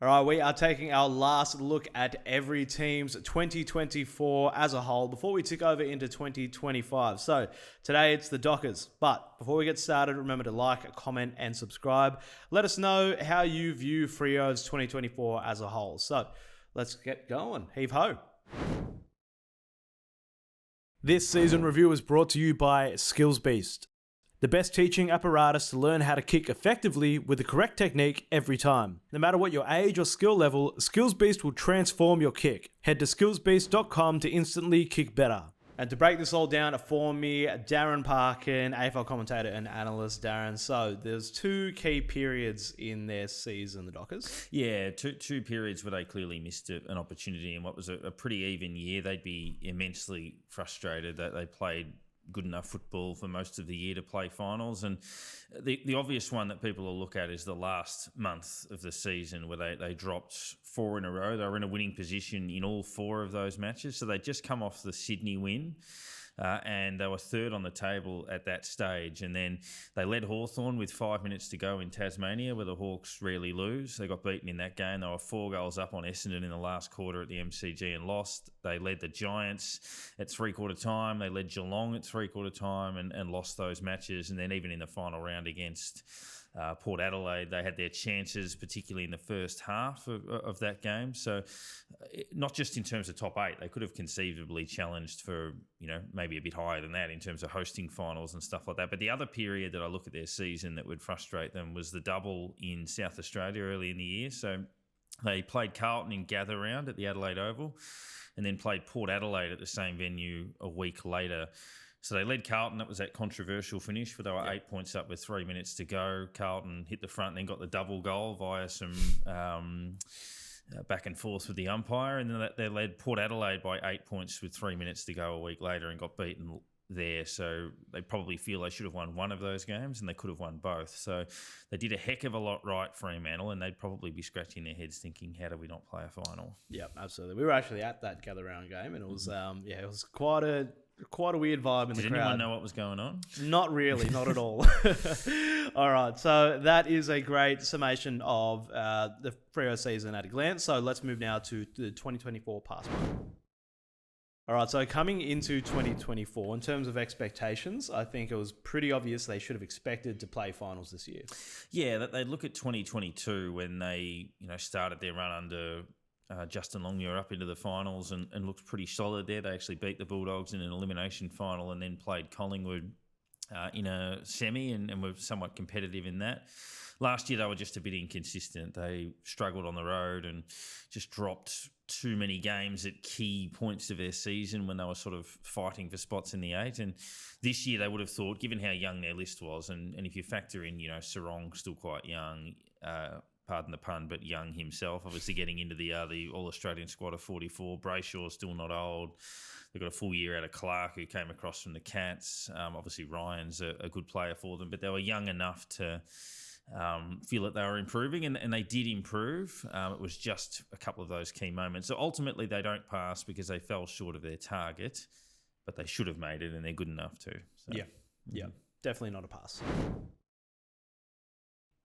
All right, we are taking our last look at every team's 2024 as a whole before we tick over into 2025. So today it's the Dockers. But before we get started, remember to like, comment, and subscribe. Let us know how you view Freo's 2024 as a whole. So let's get going. Heave ho. This season review is brought to you by Skills Beast, the best teaching apparatus to learn how to kick effectively with the correct technique every time. No matter what your age or skill level, Skills Beast will transform your kick. Head to skillsbeast.com to instantly kick better. And to break this all down for me, Darren Parkin, AFL commentator and analyst. Darren, so there's two key periods in their season, the Dockers. Yeah, two periods where they clearly missed an opportunity in what was a pretty even year. They'd be immensely frustrated that they played good enough football for most of the year to play finals. And the obvious one that people will look at is the last month of the season where they dropped 4 in a row. They were in a winning position in all 4 of those matches. So they'd just come off the Sydney win. And they were third on the table at that stage. And then they led Hawthorn with 5 minutes to go in Tasmania, where the Hawks rarely lose. They got beaten in that game. They were 4 goals up on Essendon in the last quarter at the MCG and lost. They led the Giants at three-quarter time. They led Geelong at three-quarter time and lost those matches. And then even in the final round against Port Adelaide, they had their chances, particularly in the first half of that game. So not just in terms of top 8, they could have conceivably challenged for, maybe a bit higher than that in terms of hosting finals and stuff like that. But the other period that I look at their season that would frustrate them was the double in South Australia early in the year. So they played Carlton in Gather Round at the Adelaide Oval and then played Port Adelaide at the same venue a week later. So they led Carlton. That was that controversial finish where they were 8 points up with 3 minutes to go. Carlton hit the front and then got the double goal via some back and forth with the umpire. And then they led Port Adelaide by 8 points with 3 minutes to go a week later and got beaten there. So they probably feel they should have won one of those games and they could have won both. So they did a heck of a lot right, Fremantle, and they'd probably be scratching their heads thinking, how do we not play a final? Yeah, absolutely. We were actually at that Gather Round game and it was, it was quite a weird vibe in the crowd. Did anyone know what was going on? Not really, not at all. All right, so that is a great summation of the Freo season at a glance. So let's move now to the 2024 passport. All right, so coming into 2024, in terms of expectations, I think it was pretty obvious they should have expected to play finals this year. Yeah, they look at 2022 when they started their run under Justin Longmuir up into the finals and looked pretty solid there. They actually beat the Bulldogs in an elimination final and then played Collingwood in a semi and were somewhat competitive in that. Last year, they were just a bit inconsistent. They struggled on the road and just dropped too many games at key points of their season when they were sort of fighting for spots in the 8. And this year, they would have thought, given how young their list was, and if you factor in, Sarong still quite young, pardon the pun, but young himself, obviously getting into the All-Australian squad of 44. Brayshaw's still not old. They've got a full year out of Clark, who came across from the Cats. Obviously, Ryan's a good player for them, but they were young enough to feel that they were improving, and they did improve. It was just a couple of those key moments. So ultimately, they don't pass because they fell short of their target, but they should have made it, and they're good enough to. So. Yeah, definitely not a pass.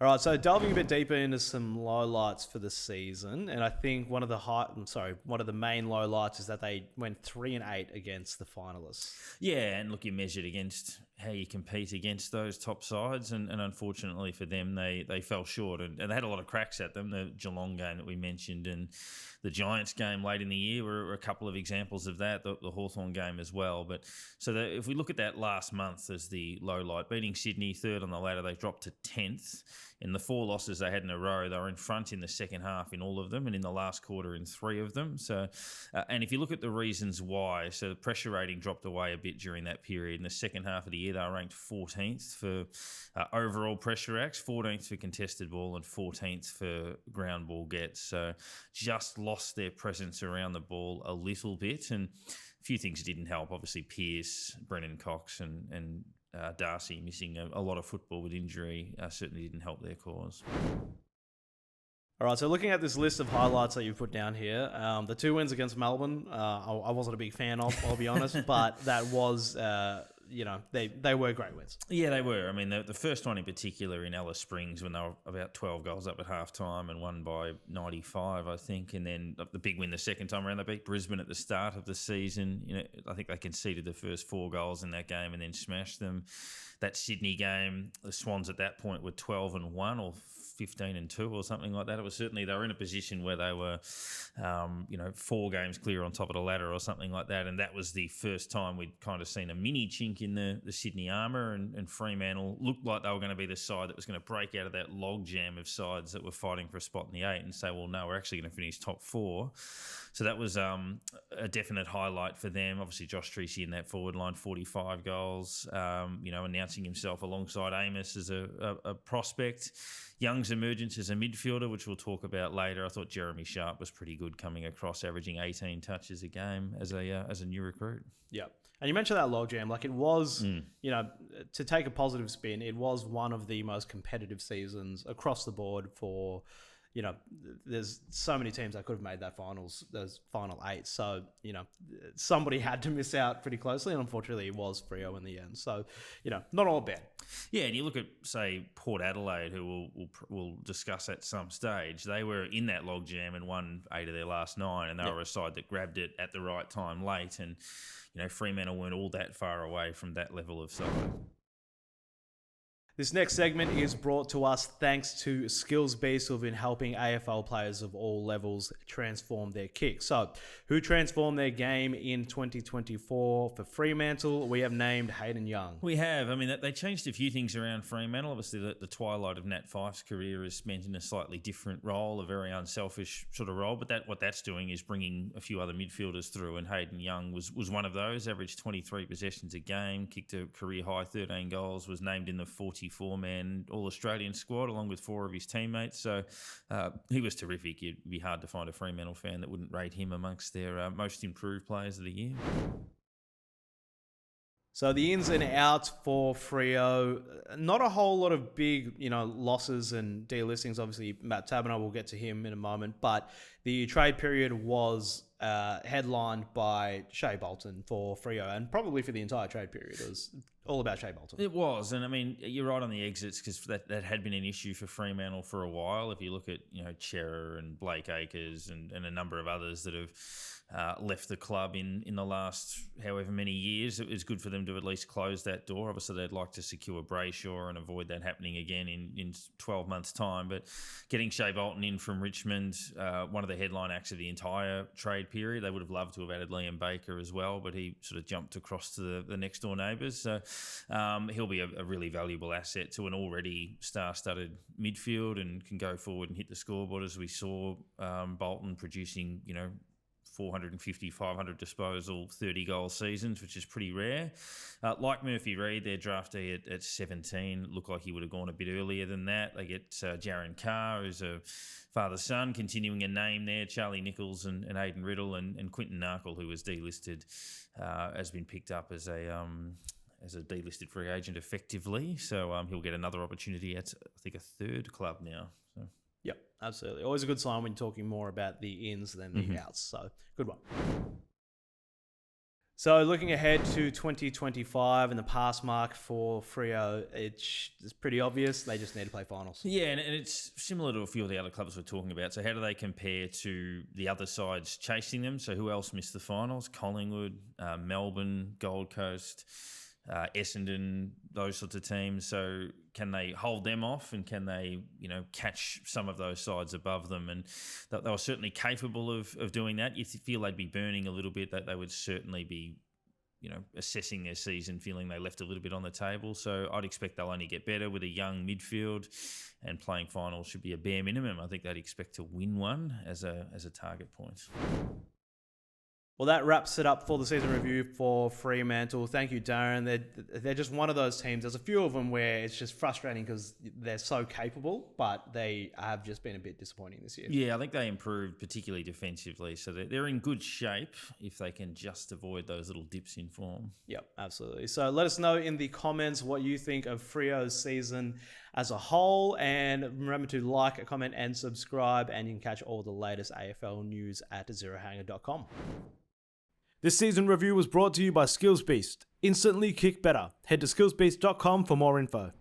All right, so delving a bit deeper into some lowlights for the season, and I think one of the main lowlights is that they went 3-8 against the finalists. Yeah, and look, you measured against how you compete against those top sides, and unfortunately for them, they fell short, and they had a lot of cracks at them. The Geelong game that we mentioned and the Giants game late in the year were a couple of examples of that, the Hawthorn game as well. But if we look at that last month as the low light, beating Sydney, third on the ladder, they dropped to 10th. In the 4 losses they had in a row, they were in front in the second half in all of them and in the last quarter in 3 of them. So, and if you look at the reasons why, so the pressure rating dropped away a bit during that period. In the second half of the year, they were ranked 14th for overall pressure acts, 14th for contested ball and 14th for ground ball gets. So just lost their presence around the ball a little bit, and a few things didn't help. Obviously, Pearce, Brennan Cox and Darcy missing a lot of football with injury certainly didn't help their cause. All right, so looking at this list of highlights that you've put down here, the 2 wins against Melbourne, I wasn't a big fan of, I'll be honest, but that was they were great wins. Yeah, they were. I mean, the first one in particular in Alice Springs when they were about 12 goals up at halftime and won by 95, I think. And then the big win the second time around, they beat Brisbane at the start of the season. I think they conceded the first 4 goals in that game and then smashed them. That Sydney game, the Swans at that point were 12-1 or 15-2 or something like that. It was certainly, they were in a position where they were, 4 games clear on top of the ladder or something like that. And that was the first time we'd kind of seen a mini chink in the Sydney armour, and Fremantle looked like they were going to be the side that was going to break out of that logjam of sides that were fighting for a spot in the 8 and say, well, no, we're actually going to finish top 4. So that was a definite highlight for them. Obviously, Josh Treacy in that forward line, 45 goals, announcing himself alongside Amos as a prospect. Young's emergence as a midfielder, which we'll talk about later. I thought Jeremy Sharp was pretty good coming across, averaging 18 touches a game as a new recruit. Yeah. And you mentioned that logjam. Like, it was, to take a positive spin, it was one of the most competitive seasons across the board for, there's so many teams that could have made those final 8. So, somebody had to miss out pretty closely. And unfortunately, it was Freo in the end. So, not all bad. Yeah, and you look at, say, Port Adelaide, who we'll discuss at some stage. They were in that logjam and won 8 of their last 9, and they were a side that grabbed it at the right time late. And, Fremantle weren't all that far away from that level of side. This next segment is brought to us thanks to Skills Beast, who've been helping AFL players of all levels transform their kick. So, who transformed their game in 2024 for Fremantle? We have named Hayden Young. We have. I mean, they changed a few things around Fremantle. Obviously, the twilight of Nat Fyfe's career is spent in a slightly different role, a very unselfish sort of role. But what that's doing is bringing a few other midfielders through, and Hayden Young was one of those. Averaged 23 possessions a game, kicked a career high 13 goals, was named in the 44-man All-Australian squad along with 4 of his teammates. So he was terrific. It'd be hard to find a Fremantle fan that wouldn't rate him amongst their most improved players of the year. So the ins and outs for Freo, not a whole lot of big, losses and delistings. Obviously, Matt Taberner, we'll get to him in a moment. But the trade period was headlined by Shea Bolton for Freo, and probably for the entire trade period. It was all about Shea Bolton. It was, and I mean, you're right on the exits, because that had been an issue for Fremantle for a while. If you look at, Chera and Blake Acres and a number of others that have left the club in the last however many years, it was good for them to at least close that door. Obviously, they'd like to secure Brayshaw and avoid that happening again in 12 months' time. But getting Shea Bolton in from Richmond, one of the headline acts of the entire trade period. They would have loved to have added Liam Baker as well, but he sort of jumped across to the next door neighbours. So he'll be a really valuable asset to an already star-studded midfield, and can go forward and hit the scoreboard, as we saw Bolton producing, 450, 500 disposal, 30-goal seasons, which is pretty rare. Like Murphy Reid, their draftee at 17, looked like he would have gone a bit earlier than that. They get Jaron Carr, who's a father-son, continuing a name there. Charlie Nichols and Aidan Riddle, and Quinton Narkle, who was delisted, has been picked up as a delisted free agent effectively. So he'll get another opportunity at, I think, a 3rd club now. So. Yep, absolutely. Always a good sign when you're talking more about the ins than the outs. So, good one. So, looking ahead to 2025 and the pass mark for Freo, it's pretty obvious. They just need to play finals. Yeah, and it's similar to a few of the other clubs we're talking about. So, how do they compare to the other sides chasing them? So, who else missed the finals? Collingwood, Melbourne, Gold Coast, Essendon, those sorts of teams. So can they hold them off, and can they, catch some of those sides above them? And they were certainly capable of doing that. You feel they'd be burning a little bit, that they would certainly be, assessing their season, feeling they left a little bit on the table. So I'd expect they'll only get better with a young midfield, and playing finals should be a bare minimum. I think they'd expect to win one as a target point. Well, that wraps it up for the season review for Fremantle. Thank you, Darren. They're just one of those teams. There's a few of them where it's just frustrating because they're so capable, but they have just been a bit disappointing this year. Yeah, I think they improved, particularly defensively. So they're in good shape if they can just avoid those little dips in form. Yep, absolutely. So let us know in the comments what you think of Freo's season as a whole. And remember to like, comment, and subscribe. And you can catch all the latest AFL news at zerohanger.com. This season review was brought to you by Skills Beast. Instantly kick better. Head to skillsbeast.com for more info.